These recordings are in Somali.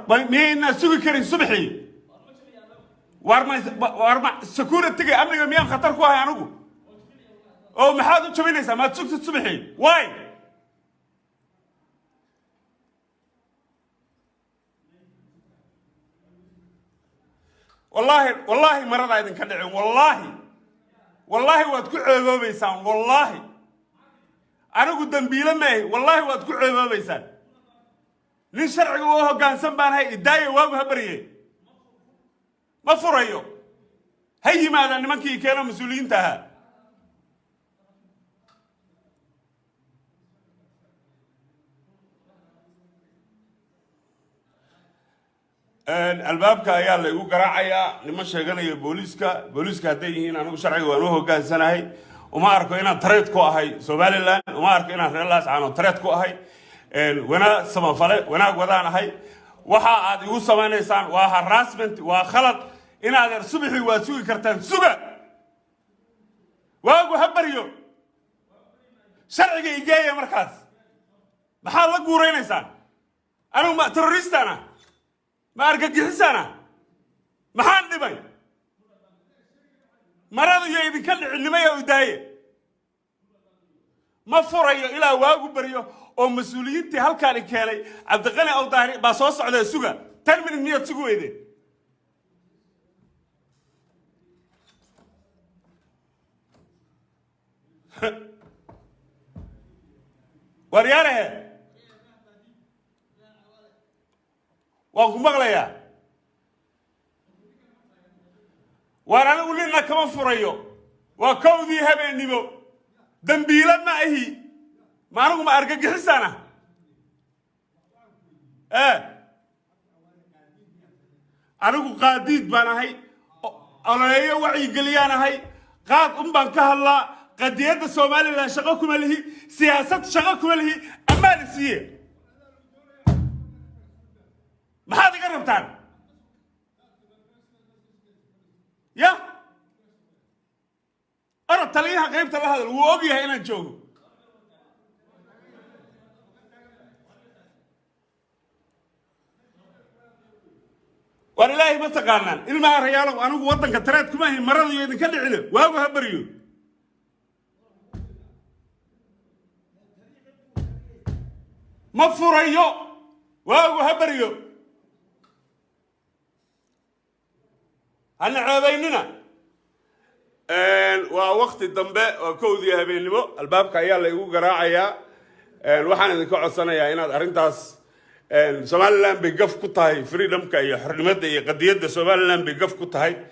مين سوي كريم صبحي وارما سكورة تجي أمني ميان خطر كوها يا نوجو أو محادو تشوفينيسا ما تسوق الصبحي واي والله مرة عايزين كدعين والله واتكو عيبا بيسان والله أنا قدام بيلا ماهي والله واتكو عيبا بيسان لين شرعي وهو كان سنبان هاي الداية واقوها بريه ما فريو هي ماذا نمكي كانوا مسؤولين تها الباب كا يلا يقول قراعيا لما شغلنا بوليسكا هدي هنا أنا شرعي وأنوه كان سنة هاي وما أعرف إنا تريد كوا هاي سوالي لان وما أعرف إنا رلاس عنو تريد كوا هاي وانا سما فله وانا قدانا هاي وحا عاد يقول سمان إنسان وهراسمنت وخلط إن هذا صبحي واسوي كرتان سوق واقو هبريو شرعي جاي مركز محل قورين إنسان أنا ما تروريست أنا ما أرجع جهز أنا محل دبي مرض يجي بكل علمي وداية ما فريو إلى واقو بريو أو مسؤولين تهال كان كالي عبد الغني أو طاهري بصوص على السوق تنمن النية سوق إيده ورياره وأقوم بغليا وأنا أقول لنا كمان فريو وكودي هبه النمو دنبيلا ما هي ما أنا ما أرجع جهزنا أنا قاديد بنا هاي أنا هي وعي قليانا هاي قاد بنك هلا قدية الصومالي لا شغلكم اللي هي سياسة شغلكم اللي هي أمان السيء ما هذا قرب تان يا أنا تلاقيها غيبت لهذا وأبيها هنا نشوفه والله ما تقارنان إلما ريالو أنا وطن كترات كمان هي مرض يدين كل علم وهو هبريو ما فريو وهو هبريو أنا عابيننا ووقت الدنباء وكودي هبين لمو الباب كايا اللي يقول قراعيا وحنا نكوع السنة يا إنا أرنتاس Somaliland بيقف كتاي فريدم كاي حرمته قضية Somaliland بيقف كتاي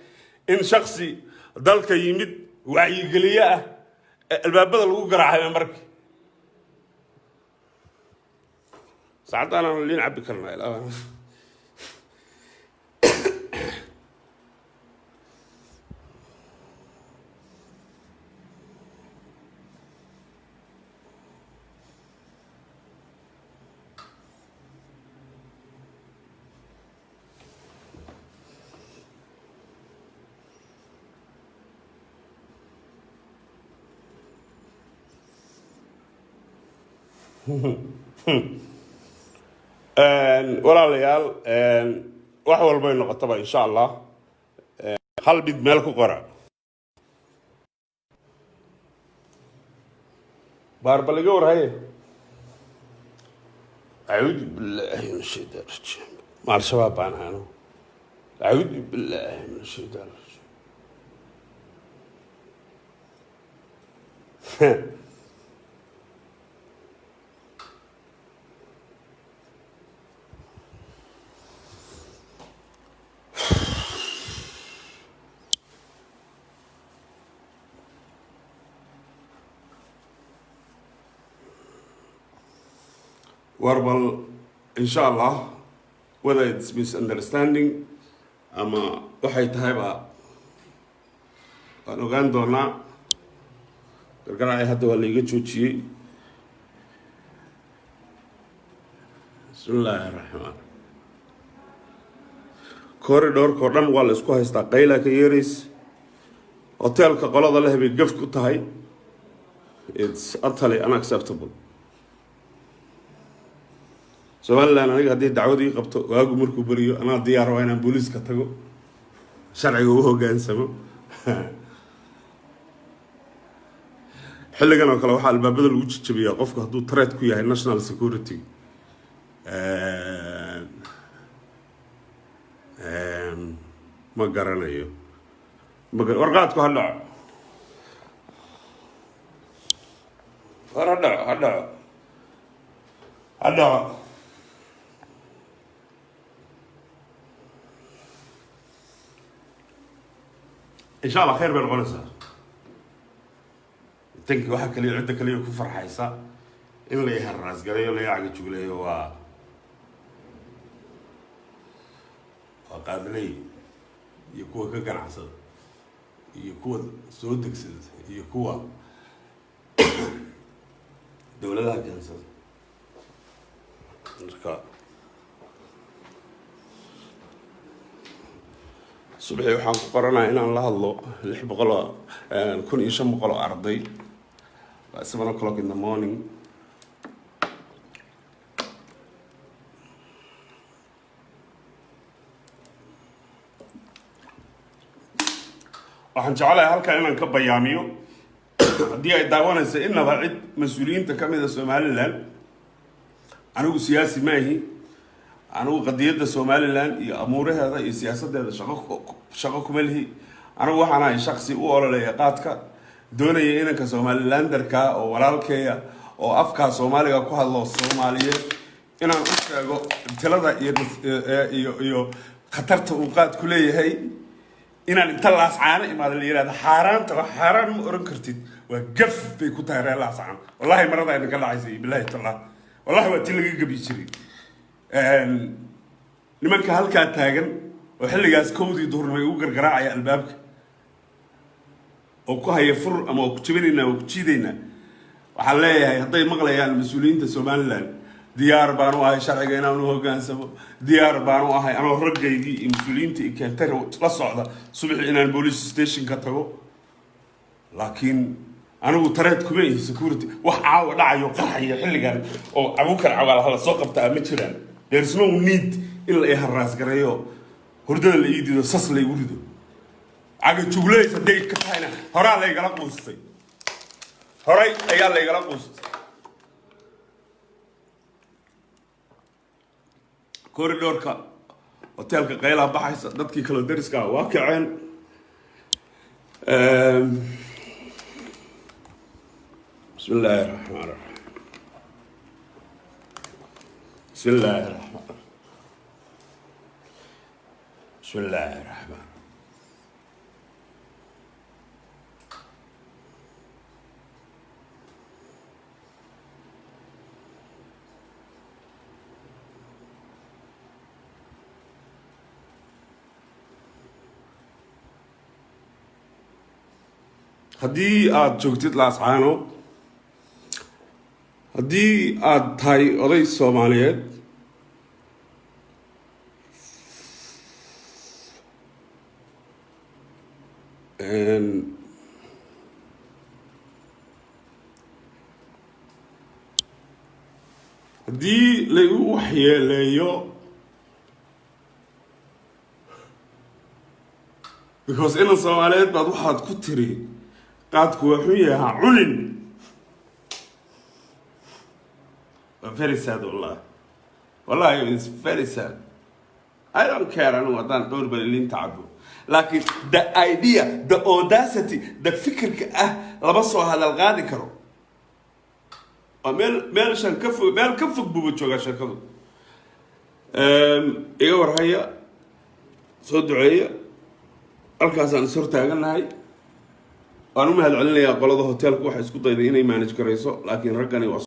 إن شخصي ذلك يمد وعي قلية الباب بدل وقرا على مرك ساعات أنا اللي نعبي كلنا الآن walaalayaal wax walba ay noqotaba insha Allah hal mid meel ku qora barbaliga warhaye أعوذ بالله من الشيطان الرجيم مع الشباب أنا أعوذ بالله من الشيطان الرجيم warbal insha Allah whether it's misunderstanding ama waxay tahay ba aan ogaan doonaa gargaraacay hadda waa la iga joojiyey bismillahir rahmaan corridor-ka dhan waa la isku haystaa qayla ka yeeris hotelka qolada leh bay gaf ku tahay it's utterly unacceptable somalilan aniga haddii dacwadii qabto waagu markuu beriyo anaa diyaar waa inaan booliiska tago sharciga u hoggaansamo xilligan oo kale waxaa albaabada lagu jajabiyaa qofku hadduu threat ku yahay national security ma garanayo warqaadku ha dhaco war ha dhaco إن شاء الله خير بالغلسة تنك واحد كلي عدة كلي يكون فرحيسة إلا يهرس قال يلا يعقد شغله وقاد لي يكون كجن عصر يكون سودك سد يكون دولة ذا جنسة نركا subaxii waxaan ku qoranayaa inaan la hadlo 1500 arday 7 o'clock in the morning waxaan jeclahay halkan inaan ka bayaamiyo haddii ay daawanayso inaba cid mas-uuliyiinta ka mid ah Somaliland anigu siyaasi maahi anigu qadiyadda Somaliland iyo amuuraheeda iyo siyaasadeeda shaqo kuma lihi anigu waxaan ahay shakhsi u ololeeya qaadka doonaya inanka Somalilanderka oo walaalkeeya oo afka Soomaaliga ku hadlo Soomaaliyeed inaan u sheego talada iyo khatarta uu qaad ku leeyahay inaan inta laascaana imaado la yiraahdo xaaraanta wax xaaraan ma oran kartid waa gaf bay ku tahay reer laascaan wallahi marada ay ka dhacaysay billahi taala wallahi waa tii laga gabi jiray nimanka halkaa taagan oo xilligaas kowdii duhurnimay ugu gargaraacaya albaabka oo ku haya fur ama ku jibinayna oo ku jiidayna waxaan leeyahay hadday maqlayaan mas-uuliyiinta Somaliland diyaar baan u ahay sharciga inaan u hoggaansamo diyaar baan u ahay anoo raggaydii iyo mas-uuliyiinta i keentay la socda subaxii inaan police station ka tago laakiin anigu tareed kuma ihi security wax caawa dhacayo qaxaya xilligan oo abuukar cawaal hala soo qabtaa ma jiraan there's no need in la iharaas gareeyo hurdada la iidido sas la igu rido aga jugleys haday ka tahayna horaa la igala quustay horay ayaa la igala quustay koridorka hotelka qayla baxaysa dadkii kala dariska waa kaceen بسم الله الرحمن الرحيم بسم الله الرحمن بسم الله الرحمن haddii aad joogtid laascaano haddii aad tahay oday Soomaaliyeed haddii lagu waxyeeleeyo because inan Soomaaliyeed baad waxaad ku tiri qaadku wuxuu yahay cunin very sad wallahi it's very sad I don't care anu wadan dhowr balin tacabo laakiin the idea the audacity the fikirka laba soo hadal qaadi karo meel shan ka fog buuba jooga shirkadu iga warhaya soo duceeya halkaasaan soo taaganahay waan u mahad celinayaa qolada hotelka waxa isku dayday inay manage gareyso laakiin raggani